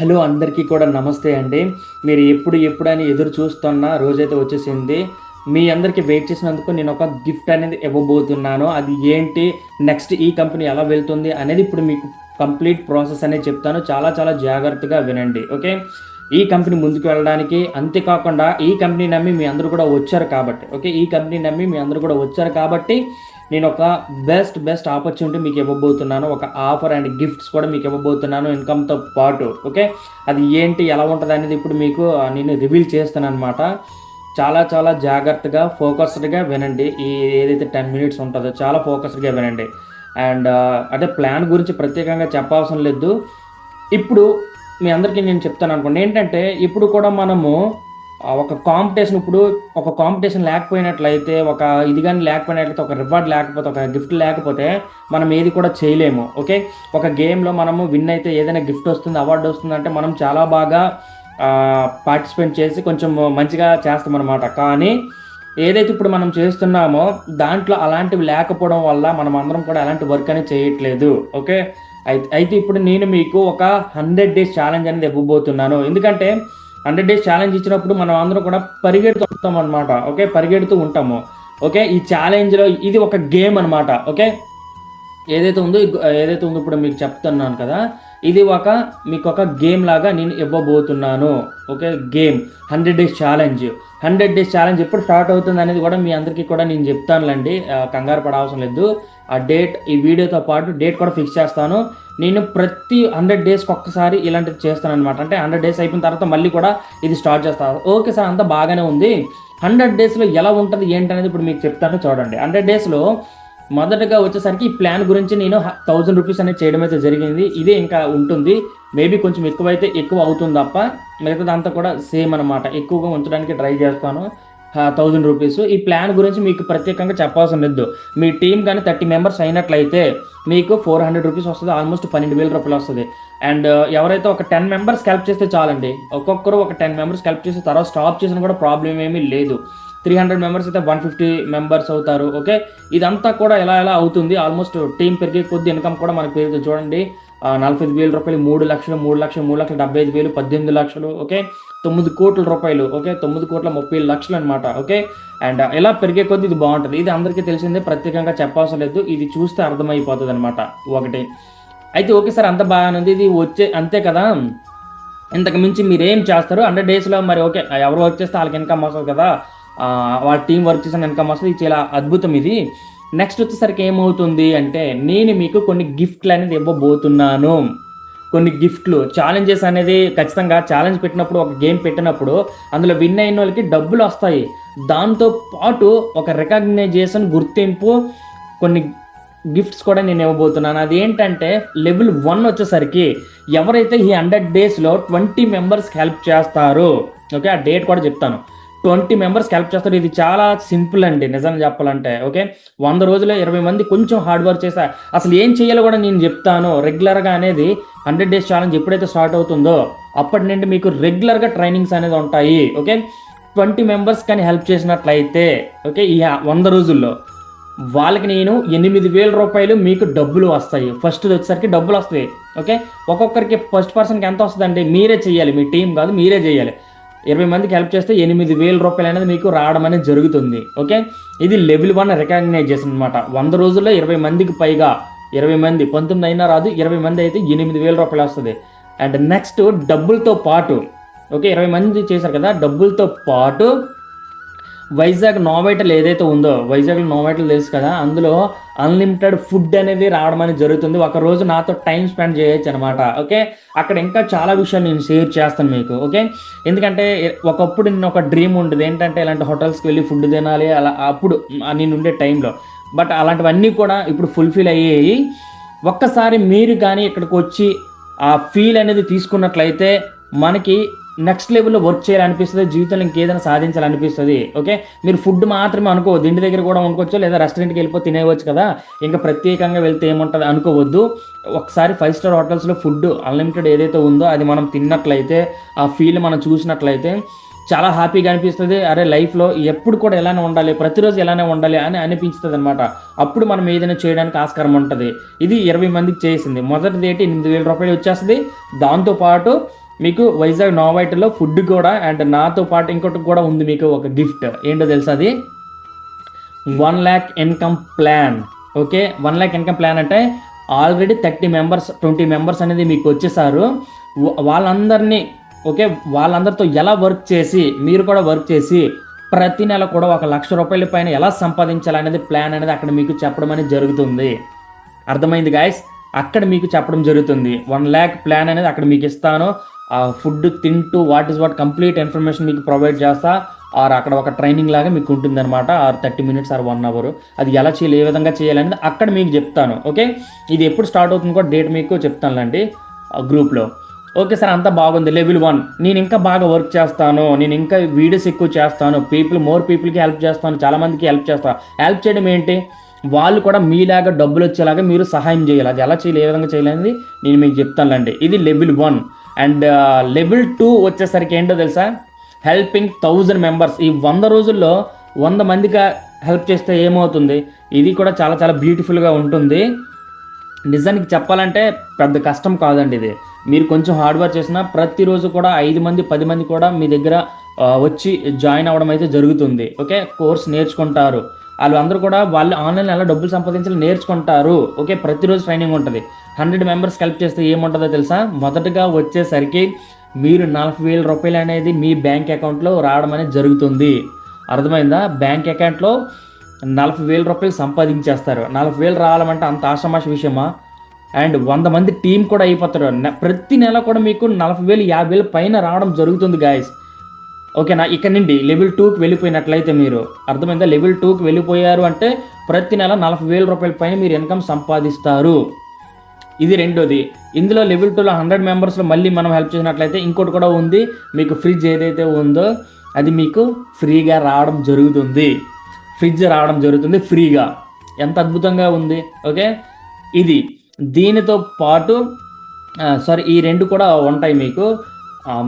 Hello అందరికీ కూడా నమస్తే అండి. మీరు ఎప్పుడు అని ఎదురు చూస్తున్న రోజైతే వచ్చేసింది. మీ అందరికీ వెయిట్ చేసినందుకు నేను ఒక గిఫ్ట్ అనేది ఇవ్వబోతున్నాను. అది ఏంటి? నెక్స్ట్ ఈ కంపెనీ ఎలా వెళ్తుంది అనేది ఇప్పుడు మీకు కంప్లీట్ ప్రాసెస్ అనేది చెప్తాను. చాలా చాలా జాగ్రత్తగా వినండి. ఓకే. ఈ కంపెనీ ముందుకు వెళ్ళడానికి అంతేకాకుండా ఈ కంపెనీ నమ్మి మీ అందరూ కూడా వచ్చారు కాబట్టి ఓకే. ఈ కంపెనీ నమ్మి మీ అందరూ కూడా వచ్చారు కాబట్టి నేను ఒక బెస్ట్ ఆపర్చునిటీ మీకు ఇవ్వబోతున్నాను. ఒక ఆఫర్ అండ్ గిఫ్ట్స్ కూడా మీకు ఇవ్వబోతున్నాను ఇన్కమ్‌తో పాటు. ఓకే. అది ఏంటి? ఎలా ఉంటది? అనేది ఇప్పుడు మీకు నేను రివీల్ చేస్తాననమాట. చాలా చాలా జాగ్రత్తగా, ఫోకస్డ్‌గా వినండి. ఏదైతే 10 మినిట్స్ ఉంటదో చాలా ఫోకస్డ్‌గా వినండి. అండ్ అంటే ప్లాన్ గురించి ప్రత్యేకంగా చెప్పవసరం లేదు. ఇప్పుడు మీ అందరికీ నేను చెప్తాననుకోండి. ఏంటంటే ఇప్పుడు కూడా మనము ఒక కాంపిటీషన్ లేకపోయినట్లయితే, ఇది గాని లేకపోయినట్లయితే, ఒక రివార్డ్ లేకపోతే, ఒక గిఫ్ట్ లేకపోతే మనం ఏది కూడా చేయలేము. ఓకే. ఒక గేమ్‌లో మనము విన్ అయితే ఏదైనా గిఫ్ట్ వస్తుంది, అవార్డ్ వస్తుందంటే మనం చాలా బాగా పార్టిసిపేట్ చేసి కొంచెం మంచిగా చేస్తామనమాట. కానీ ఏదైతే ఇప్పుడు మనం చేస్తున్నామో దాంట్లో అలాంటివి లేకపోవడం వల్ల మనమందరం కూడా ఎలాంటి వర్క్ అనేది చేయట్లేదు. ఓకే. అయితే ఇప్పుడు నేను మీకు ఒక 100 డేస్ ఛాలెంజ్ అనేది ఇవ్వబోతున్నాను. ఎందుకంటే 100 డేస్ ఛాలెంజ్ ఇచ్చినప్పుడు మనం అందరం కూడా పరిగెడుతూ ఉంటామనమాట. ఓకే. పరిగెడుతూ ఉంటాము. ఓకే. ఈ ఛాలెంజ్‌లో ఇది ఒక గేమ్ అనమాట. ఓకే. ఏదైతే ఉందో ఇప్పుడు మీకు చెప్తున్నాను కదా! ఇది మీకొక గేమ్ లాగా నేను ఇవ్వబోతున్నాను. Okay. Game 100 days challenge. 100 days challenge ఎప్పుడు స్టార్ట్ అవుతుందనేది కూడా మీ అందరికీ కూడా నేను చెప్తానులెండి. కంగారు పడవసరం లేదు. ఆ డేట్ ఈ వీడియోతో పాటు డేట్ కూడా ఫిక్స్ చేస్తాను. నేను ప్రతి 100 డేస్‌కి ఒక్కసారి ఇలాంటిది చేస్తాననమాట. అంటే 100 డేస్ అయిపోయిన తర్వాత మళ్ళీ కూడా ఇది స్టార్ట్ చేస్తా. ఓకే సార్, అంతా బాగానే ఉంది. 100 డేస్‌లో ఎలా ఉంటది ఏంటనేది ఇప్పుడు మీకు చెప్తాను చూడండి. 100 డేస్‌లో మొదటగా వచ్చేసరికి ఈ ప్లాన్ గురించి నేను ₹1000 అనేది చేయడం అయితే జరిగింది. ఇదే ఇంకా ఉంటుంది. మేబీ కొంచెం ఎక్కువైతే ఎక్కువ అవుతుంది తప్ప మిగతాదంతా కూడా సేమ్ అనమాట. ఎక్కువగా ఉంచడానికి ట్రై చేస్తాను. ₹1000 ఈ ప్లాన్ గురించి మీకు ప్రత్యేకంగా చెప్పవసరం లేదు. మీ టీమ్ గాని 30 మెంబర్స్ అయినట్లయితే మీకు ₹400 వస్తది. ఆల్మోస్ట్ ₹12,000 వస్తది. అండ్ ఎవరైతే ఒక 10 మెంబర్స్‌కి హెల్ప్ చేస్తే చాలండి. ఒక్కొక్కరు ఒక 10 మెంబర్స్‌కి హెల్ప్ చేసి తర్వాత స్టాప్ చేసినా కూడా ప్రాబ్లమ్ ఏమీ లేదు. 300 మెంబర్స్ అయితే 150 మెంబర్స్ అవుతారు. ఓకే. ఇదంతా కూడా ఎలా అవుతుంది. ఆల్మోస్ట్ టీమ్ పెరిగే కొద్దీ ఇన్‌కమ్ కూడా మనకు పెరుగుతుంది. చూడండి, ₹45,000, 3,00,000, 3,00,000, 3,75,000, 18,00,000. ఓకే. ₹9,00,00,000. ఓకే. 9,30,00,000 అనమాట. ఓకే. అండ్ ఇలా పెరిగే కొద్దీ ఇది బావుంటది. ఇది అందరికీ తెలిసిందే, ప్రత్యేకంగా చెప్పవసరం లేదు. ఇది చూస్తే అర్థమైపోతదనమాట ఒకటి. అయితే ఓకే సార్, అంతా బాగానే ఉంది. ఇది అంతే కదా! ఇంతకు మించి మీరేం చేస్తారు 100 డేస్‌లో? మరి ఓకే. ఎవరు వర్క్ చేస్తే ఆళ్ళకి ఇన్‌కమ్ వస్తది కదా! వాళ్ళ టీమ్ వర్క్ చేసిన ఇన్‌కమ్ వస్తది. ఇది చాలా అద్భుతం ఇది. నెక్స్ట్ వచ్చేసరికి ఏమవుతుంది అంటే, నేను మీకు కొన్ని గిఫ్ట్‌లనేది ఇవ్వబోతున్నాను. కొన్ని గిఫ్ట్‌లు ఛాలెంజెస్ అనేది ఖచ్చితంగా ఛాలెంజ్ పెట్టినప్పుడు, ఒక గేమ్ పెట్టినప్పుడు అందులో విన్ అయినోళ్ళకి డబ్బులొస్తాయి. దాంతో పాటు ఒక రికగ్నైజేషన్, గుర్తింపు, కొన్ని గిఫ్ట్స్ కూడా నేను ఇవ్వబోతున్నాను. అదేంటంటే లెవెల్ 1 వచ్చేసరికి ఎవరైతే ఈ 100 డేస్‌లో 20 మెంబర్స్‌కి హెల్ప్ చేస్తారో, ఓకే. ఆ డేట్ కూడా చెప్తాను. 20 మెంబర్స్‌కి హెల్ప్ చేస్తారు. ఇది చాలా సింపుల్ అండి నిజంగా చెప్పాలంటే. ఓకే. 100 రోజుల్లో 20 మంది కొంచెం హార్డ్ వర్క్ చేసి అసలు ఏం చేయాలో కూడా నేను చెప్తాను. రెగ్యులర్‌గా అనేది 100 డేస్ ఛాలెంజ్ ఎప్పుడైతే స్టార్ట్ అవుతుందో అప్పటి నుండి మీకు రెగ్యులర్‌గా ట్రైనింగ్స్ అనేది ఉంటాయి. ఓకే. 20 మెంబర్స్ కానీ హెల్ప్ చేసినట్లయితే, ఓకే, ఈ 100 రోజుల్లో వాళ్ళకి నేను ₹8,000 మీకు డబ్బులు వస్తాయి. ఫస్ట్‌ది వచ్చేసరికి డబ్బులొస్తాయి. ఓకే. ఒక్కొక్కరికి ఫస్ట్ పర్సన్‌కి ఎంత వస్తదండి? మీరే చేయాలి. మీ టీమ్ కాదు, మీరే చేయాలి. 20 మందికి హెల్ప్ చేస్తే ₹8,000 అనేది మీకు రావడం అనేది జరుగుతుంది. ఓకే. ఇది లెవెల్ 1 రికగ్నైజేషన్ అనమాట. 100 రోజుల్లో 20 మందికి పైగా, 20 మంది 19 అయినా రాదు. 20 మంది అయితే ₹8,000 వస్తది. అండ్ నెక్స్ట్ డబ్బులతో పాటు, ఓకే, 20 మంది చేశారు కదా! డబ్బులతో పాటు వైజాగ్ నోవాటెల్ ఏదైతే ఉందో, వైజాగ్‌లో నోవాటెల్ తెలుసు కదా! అందులో అన్‌లిమిటెడ్ ఫుడ్ అనేది రావడం అనేది జరుగుతుంది. ఒకరోజు నాతో టైమ్ స్పెండ్ చేయొచ్చనమాట. ఓకే. అక్కడ ఇంకా చాలా విషయాలు నేను షేర్ చేస్తాను మీకు. ఓకే. ఎందుకంటే ఒకప్పుడు నేనొక డ్రీమ్ ఉండేది. ఏంటంటే ఇలాంటి హోటల్స్‌కి వెళ్లి ఫుడ్ తినాలి అలా, అప్పుడు నేనుండే టైంలో. బట్ అలాంటివన్నీ కూడా ఇప్పుడు ఫుల్‌ఫిల్ అయ్యాయి. ఒక్కసారి మీరు గాని ఇక్కడికొచ్చి ఆ ఫీల్ అనేది తీసుకున్నట్లయితే మనకి నెక్స్ట్ లెవెల్‌లో వర్క్ చేయాలనిపిస్తది. జీవితంలో ఇంకేదైనా సాధించాలనిపిస్తది. ఓకే. మీరు ఫుడ్ మాత్రమే అనుకోవద్దు. ఇంటి దగ్గర కూడా వండుకోవచ్చు, లేదా రెస్టారెంట్‌కెళ్ళిపోయి తినేయవచ్చు కదా! ఇంకా ప్రత్యేకంగా వెళ్తే ఏముంటది అనుకోవద్దు. ఒకసారి 5 స్టార్ హోటల్స్‌లో ఫుడ్ అన్‌లిమిటెడ్ ఏదైతే ఉందో అది మనం తిన్నట్లయితే, ఆ ఫీల్ మనం చూసినట్లయితే చాలా హ్యాపీగా అనిపిస్తది. అరే, లైఫ్‌లో ఎప్పుడు కూడా ఇలానే ఉండాలి, ప్రతిరోజు ఇలానే ఉండాలి అని అనిపించుతదనమాట. అప్పుడు మనం ఏదైనా చేయడానికి ఆస్కారం ఉంటది. ఇది 20 మందికి చేసింది. మొదటిదేంటి ₹8,000 వచ్చేస్తది. దాంతో పాటు మీకు వైజాగ్ నోవైట్లో ఫుడ్ కూడా, అండ్ నాతో పాటు ఇంకోటి కూడా ఉంది మీకు ఒక గిఫ్ట్. ఏంటో తెలుసా అది? 1 lakh income plan. Okay, 1 lakh income plan అంటే ఆల్రెడీ 30 మెంబర్స్ 20 మెంబర్స్ అనేది మీకు వచ్చేసారు. వాళ్ళందరినీ ఓకే, వాళ్ళందరితో ఎలా వర్క్ చేసి మీరు కూడా వర్క్ చేసి ప్రతి నెల కూడా 1 లక్ష రూపాయల పైన ఎలా సంపాదించాలనేది ప్లాన్ అనేది అక్కడ మీకు చెప్పడం అనేది జరుగుతుంది. అర్థమైంది గాయస్? అక్కడ మీకు చెప్పడం జరుగుతుంది. 1 lakh ప్లాన్ అనేది అక్కడ మీకు ఇస్తాను. ఫుడ్ తింటూ what is what complete information మీకు ప్రొవైడ్ చేస్తా. ఆర్ అక్కడ ఒక ట్రైనింగ్ లాగా మీకు ఉంటుందన్నమాట. Or 30 minutes or 1 hour. అది ఎలా చేయాలి, ఏ విధంగా చేయాలనేది అక్కడ మీకు చెప్తాను. ఓకే, ఇది ఎప్పుడు స్టార్ట్ అవుతుంది కూడా డేట్ మీకు చెప్తానులేండి గ్రూప్లో. ఓకే సార్, అంతా బాగుంది. లెవెల్ 1 నేను ఇంకా బాగా వర్క్ చేస్తాను, నేను ఇంకా వీడియోస్ ఎక్కువ చేస్తాను, మోర్ పీపుల్కి హెల్ప్ చేస్తాను, చాలామందికి హెల్ప్ చేస్తాను. హెల్ప్ చేయడం ఏంటి? వాళ్ళు కూడా మీలాగా డబ్బులు వచ్చేలాగా మీరు సహాయం చేయాలి. అది ఎలా చేయాలి, ఏ విధంగా చేయాలనేది నేను మీకు చెప్తానులేండి. ఇది లెవెల్ 1. అండ్ లెవెల్ 2 వచ్చేసరికి ఏంటో తెలుసా? Helping 1000 members. ఈ 100 రోజుల్లో 100 మందికి హెల్ప్ చేస్తే ఏమవుతుంది? ఇది కూడా చాలా చాలా బ్యూటిఫుల్గా ఉంటుంది. నిజానికి చెప్పాలంటే పెద్ద కష్టం కాదండి ఇది. మీరు కొంచెం హార్డ్ వర్క్ చేసినా ప్రతిరోజు కూడా 5 మంది 10 మంది కూడా మీ దగ్గర వచ్చి జాయిన్ అవ్వడం అయితే జరుగుతుంది. ఓకే, కోర్స్ నేర్చుకుంటారు. వాళ్ళందరూ కూడా వాళ్ళు ఆన్లైన్లో ఎలా డబ్బులు సంపాదించాలి నేర్చుకుంటారు. ఓకే, ప్రతిరోజు ట్రైనింగ్ ఉంటుంది. 100 మెంబర్స్ హెల్ప్ చేస్తే ఏముంటుందో తెలుసా? మొదటగా వచ్చేసరికి మీరు 40,000 రూపాయలు అనేది మీ బ్యాంక్ అకౌంట్లో రావడం అనేది జరుగుతుంది. అర్థమైందా? బ్యాంక్ అకౌంట్లో 40,000 రూపాయలు సంపాదించేస్తారు. 40,000 రావాలంటే అంత ఆషామాషి విషయమా? అండ్ 100 మంది టీం కూడా అయిపోతారు. ప్రతి నెల కూడా మీకు 40,000 50,000 పైన రావడం జరుగుతుంది గాయస్. ఓకేనా? ఇక్కడ నుండి లెవెల్ 2కి వెళ్ళిపోయినట్లయితే మీరు అర్థమైందా? లెవెల్ 2కి వెళ్ళిపోయారు అంటే ప్రతి నెల 40,000 రూపాయల పైన మీరు ఇన్కమ్ సంపాదిస్తారు. ఇది రెండోది. ఇందులో లెవెల్ 2లో 100 మెంబర్స్లో మళ్ళీ మనం హెల్ప్ చేసినట్లయితే ఇంకోటి కూడా ఉంది. మీకు ఫ్రిడ్జ్ ఏదైతే ఉందో అది మీకు ఫ్రీగా రావడం జరుగుతుంది. ఫ్రిడ్జ్ రావడం జరుగుతుంది ఫ్రీగా. ఎంత అద్భుతంగా ఉంది. ఓకే, ఇది దీనితో పాటు ఈ 2 కూడా ఉంటాయి మీకు.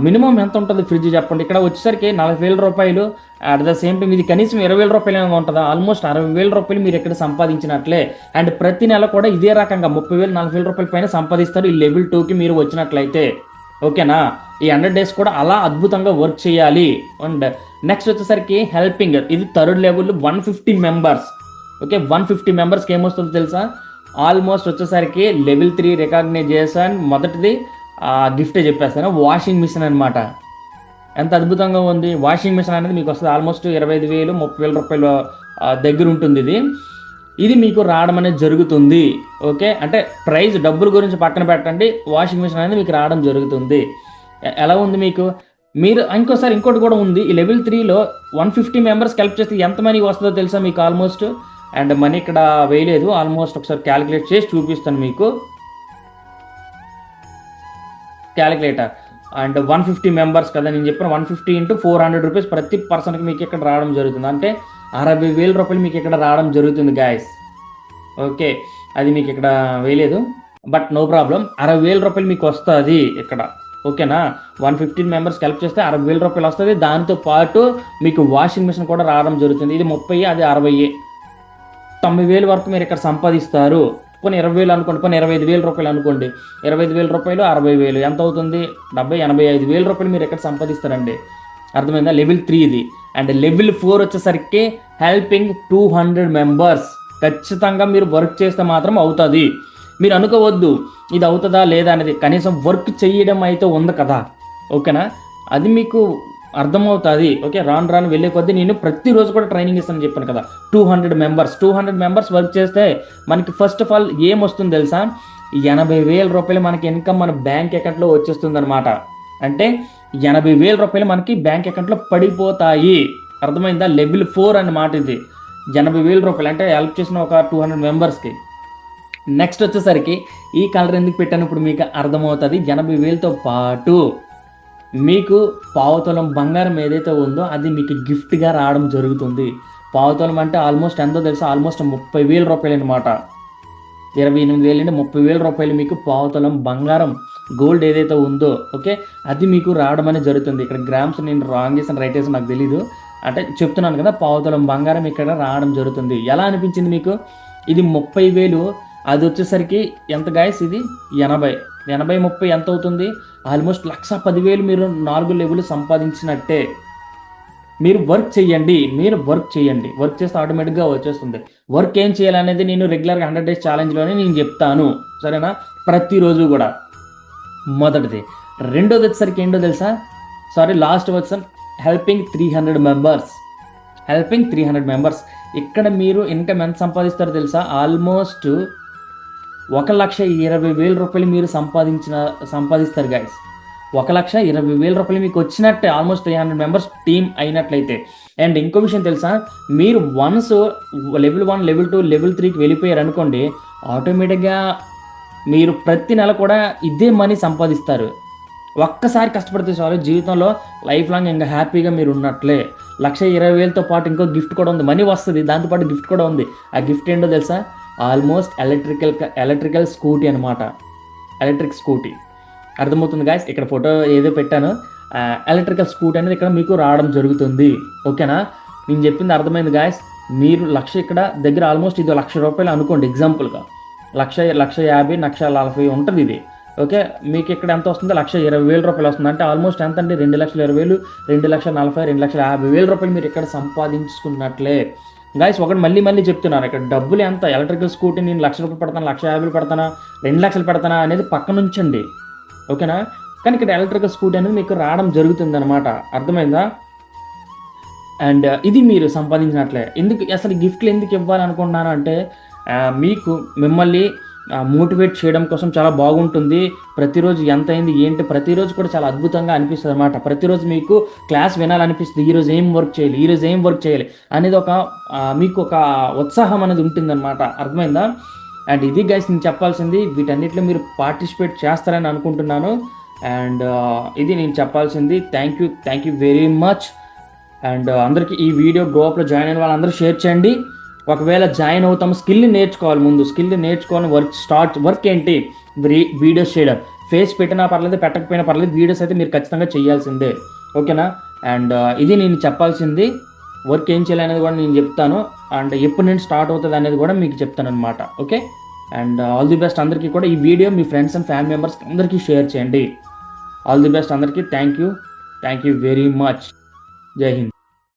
మినిమం ఎంత ఉంటుంది ఫ్రిడ్జ్ చెప్పండి? ఇక్కడ వచ్చేసరికి 40,000 రూపాయలు. అట్ ద సేమ్ టైం ఇది కనీసం 20,000 రూపాయలు ఏమైనా ఉంటుందా? ఆల్మోస్ట్ 60,000 రూపాయలు మీరు ఇక్కడ సంపాదించినట్లే. అండ్ ప్రతి నెల కూడా ఇదే రకంగా 30,000 40,000 రూపాయల పైన సంపాదిస్తారు ఈ లెవెల్ 2కి మీరు వచ్చినట్లయితే. ఓకేనా? ఈ 100 days కూడా అలా అద్భుతంగా వర్క్ చేయాలి. అండ్ నెక్స్ట్ వచ్చేసరికి హెల్పింగ్. ఇది థర్డ్ లెవెల్ 150 మెంబర్స్. ఓకే, 150 మెంబర్స్కి ఏమొస్తుందో తెలుసా? ఆల్మోస్ట్ వచ్చేసరికి లెవెల్ 3 రికగ్నైజేషన్. మొదటిది గిఫ్టే చెప్పేస్తాను, వాషింగ్ మిషన్ అనమాట. ఎంత అద్భుతంగా ఉంది. వాషింగ్ మిషన్ అనేది మీకు వస్తుంది ఆల్మోస్ట్ 25,000 30,000 రూపాయల దగ్గర ఉంటుంది. ఇది మీకు రావడం అనేది జరుగుతుంది. ఓకే, అంటే ప్రైస్ డబ్బుల గురించి పక్కన పెట్టండి, వాషింగ్ మిషన్ అనేది మీకు రావడం జరుగుతుంది. ఎలా ఉంది మీకు? మీరు ఇంకోటి కూడా ఉంది. ఈ లెవెల్ 3లో 150 మెంబర్స్కి హెల్ప్ చేస్తే ఎంత మనీ వస్తుందో తెలుసా మీకు? ఆల్మోస్ట్ అండ్ మనీ ఇక్కడ వేయలేదు, ఆల్మోస్ట్ ఒకసారి క్యాలిక్యులేట్ చేసి చూపిస్తాను మీకు. క్యాలిక్యులేటర్ అండ్ 150 మెంబర్స్ కదా నేను చెప్పిన 150 × 400 రూపీస్ ప్రతి పర్సన్కి మీకు ఇక్కడ రావడం జరుగుతుంది. అంటే 60,000 రూపాయలు మీకు ఇక్కడ రావడం జరుగుతుంది గాయస్. ఓకే, అది మీకు ఇక్కడ వేయలేదు, బట్ నో ప్రాబ్లం. 60,000 రూపాయలు మీకు వస్తుంది ఇక్కడ. ఓకేనా? 150 మెంబర్స్కి హెల్ప్ చేస్తే 60,000 రూపాయలు వస్తుంది. దానితో పాటు మీకు వాషింగ్ మిషన్ కూడా రావడం జరుగుతుంది. ఇది 30, అది 60, 90,000 వరకు మీరు ఇక్కడ సంపాదిస్తారు. పోనీ 20,000 అనుకోండి, పోనీ 25,000 రూపాయలు అనుకోండి. 25,000 రూపాయలు 60,000 ఎంత అవుతుంది? 70,000-85,000 రూపాయలు మీరు ఎక్కడ సంపాదిస్తారండి. అర్థమైందా? లెవెల్ 3 ఇది. అండ్ లెవెల్ 4 వచ్చేసరికి హెల్పింగ్ 200 మెంబర్స్. ఖచ్చితంగా మీరు వర్క్ చేస్తే మాత్రం అవుతుంది. మీరు అనుకోవద్దు ఇది అవుతుందా లేదా అనేది. కనీసం వర్క్ చేయడం అయితే ఉంది కదా. ఓకేనా? అది మీకు అర్థమవుతుంది. ఓకే, రాను వెళ్ళే కొద్దీ నేను ప్రతిరోజు కూడా ట్రైనింగ్ ఇస్తానని చెప్పాను కదా. 200 మెంబర్స్ వర్క్ చేస్తే మనకి ఫస్ట్ ఆఫ్ ఆల్ ఏమొస్తుంది తెలుసా? 80,000 రూపాయలు మనకి ఇన్కమ్ మన బ్యాంక్ అకౌంట్లో వచ్చేస్తుంది అనమాట. అంటే 80,000 రూపాయలు మనకి బ్యాంక్ అకౌంట్లో పడిపోతాయి. అర్థమైందా? లెవెల్ 4 అన్నమాట ఇది. 80,000 రూపాయలు అంటే హెల్ప్ చేసిన ఒక 200 మెంబర్స్కి. నెక్స్ట్ వచ్చేసరికి ఈ కలర్ ఎందుకు పెట్టాను ఇప్పుడు మీకు అర్థమవుతుంది. 80,000తో పాటు మీకు పావుతొలం బంగారం ఏదైతే ఉందో అది మీకు గిఫ్ట్గా రావడం జరుగుతుంది. పావుతొలం అంటే ఆల్మోస్ట్ ఎంతో తెలుసా? ఆల్మోస్ట్ 30,000 రూపాయలు అనమాట. 28,000 నుండి 30,000 రూపాయలు మీకు పావుతొలం బంగారం గోల్డ్ ఏదైతే ఉందో ఓకే అది మీకు రావడం అనేది జరుగుతుంది. ఇక్కడ గ్రామ్స్ నేను రాంగ్ చేసిన రైట్ చేసిన నాకు తెలీదు, అంటే చెప్తున్నాను కదా. పావుతొలం బంగారం ఇక్కడ రావడం జరుగుతుంది. ఎలా అనిపించింది మీకు? ఇది 30,000, అది వచ్చేసరికి ఎంత గాయస్? ఇది 80. 80-30 ఎంత అవుతుంది? ఆల్మోస్ట్ 1,10,000 మీరు 4 లెవెల్ సంపాదించినట్టే. మీరు వర్క్ చేయండి, వర్క్ చేస్తే ఆటోమేటిక్గా వచ్చేస్తుంది. వర్క్ ఏం చేయాలనేది నేను రెగ్యులర్గా 100 డేస్ ఛాలెంజ్లోనే నేను చెప్తాను, సరేనా? ప్రతిరోజు కూడా. మొదటిది. రెండోది వచ్చేసరికి ఏంటో తెలుసా? Last version helping 300 members. ఇక్కడ మీరు ఇన్కమ్ ఎంత సంపాదిస్తారో తెలుసా? ఆల్మోస్ట్ 1,20,000 రూపాయలు మీరు సంపాదిస్తారు గైస్. 1,20,000 రూపాయలు మీకు వచ్చినట్టే, ఆల్మోస్ట్ 300 మెంబర్స్ టీమ్ అయినట్లయితే. అండ్ ఇంకో విషయం తెలుసా? మీరు వన్స్ లెవెల్ 1, లెవెల్ 2, లెవెల్ 3కి వెళ్ళిపోయారు అనుకోండి, ఆటోమేటిక్గా మీరు ప్రతి నెల కూడా ఇదే మనీ సంపాదిస్తారు. ఒక్కసారి కష్టపడితే చాలు, జీవితంలో లైఫ్ లాంగ్ ఇంకా హ్యాపీగా మీరు ఉన్నట్లే. 1,20,000తో పాటు ఇంకో గిఫ్ట్ కూడా ఉంది, మనీ వస్తుంది, దాంతోపాటు గిఫ్ట్ కూడా ఉంది. ఆ గిఫ్ట్ ఏంటో తెలుసా? ఆల్మోస్ట్ ఎలక్ట్రికల్ స్కూటీ అనమాట. ఎలక్ట్రిక్ స్కూటీ అర్థమవుతుంది గాయస్? ఇక్కడ ఫోటో ఏదో పెట్టాను, ఎలక్ట్రికల్ స్కూటీ అనేది ఇక్కడ మీకు రావడం జరుగుతుంది. ఓకేనా? నేను చెప్పింది అర్థమైంది గాయస్? మీరు 1,00,000 ఇక్కడ దగ్గర ఆల్మోస్ట్ ఇది 1,00,000 రూపాయలు అనుకోండి ఎగ్జాంపుల్గా. 1,50,000, 1,40,000 ఉంటుంది ఇది. ఓకే, మీకు ఇక్కడ ఎంత వస్తుంది? 1,20,000 రూపాయలు వస్తుంది. అంటే ఆల్మోస్ట్ ఎంత అండి? 2,20,000, 2,40,000, 2,50,000 రూపాయలు మీరు ఇక్కడ సంపాదించుకున్నట్లే. గాయస్ ఒకటి మళ్ళీ చెప్తున్నాను, ఇక్కడ డబ్బులు ఎంత? ఎలక్ట్రికల్ స్కూటీ నేను 1,00,000 రూపాయలు పెడతాను, 1,50,000 పెడతానా, 2,00,000 పెడతానా అనేది పక్కన ఉంచండి. ఓకేనా? కానీ ఇక్కడ ఎలక్ట్రికల్ స్కూటీ అనేది మీకు రావడం జరుగుతుంది అనమాట. అర్థమైందా? అండ్ ఇది మీరు సంపాదించినట్లే. అసలు గిఫ్ట్లు ఎందుకు ఇవ్వాలనుకుంటున్నాను అంటే, మిమ్మల్ని మోటివేట్ చేయడం కోసం చాలా బాగుంటుంది. ప్రతిరోజు ఎంత అయింది ఏంటి, ప్రతిరోజు కూడా చాలా అద్భుతంగా అనిపిస్తుంది అనమాట. ప్రతిరోజు మీకు క్లాస్ వినాలనిపిస్తుంది, ఈరోజు ఏం వర్క్ చేయాలి అనేది మీకు ఒక ఉత్సాహం అనేది ఉంటుందన్నమాట. అర్థమైందా? అండ్ ఇది గైస్ నేను చెప్పాల్సింది. వీటన్నిటిలో మీరు పార్టిసిపేట్ చేస్తారని అనుకుంటున్నాను. అండ్ ఇది నేను చెప్పాల్సింది. Thank you very much. And అందరికీ ఈ వీడియో గ్రూప్లో జాయిన్ అయిన వాళ్ళందరూ షేర్ చేయండి. ఒకవేళ జాయిన్ అవుతాము, స్కిల్ నేర్చుకోవాలి. వర్క్ ఏంటి? వీడియోస్ చేయడం. ఫేస్ పెట్టినా పర్లేదు, పెట్టకపోయినా పర్లేదు, వీడియోస్ అయితే మీరు ఖచ్చితంగా చేయాల్సిందే. ఓకేనా? అండ్ ఇది నేను చెప్పాల్సింది. వర్క్ ఏం చేయాలి అనేది కూడా నేను చెప్తాను. అండ్ ఎప్పుడు నేను స్టార్ట్ అవుతుంది అనేది కూడా మీకు చెప్తాను అనమాట. Okay? And all the best అందరికీ కూడా. ఈ video me friends and family members అందరికీ షేర్ చేయండి. ఆల్ ది బెస్ట్ అందరికీ. Thank you very much. జై హింద్.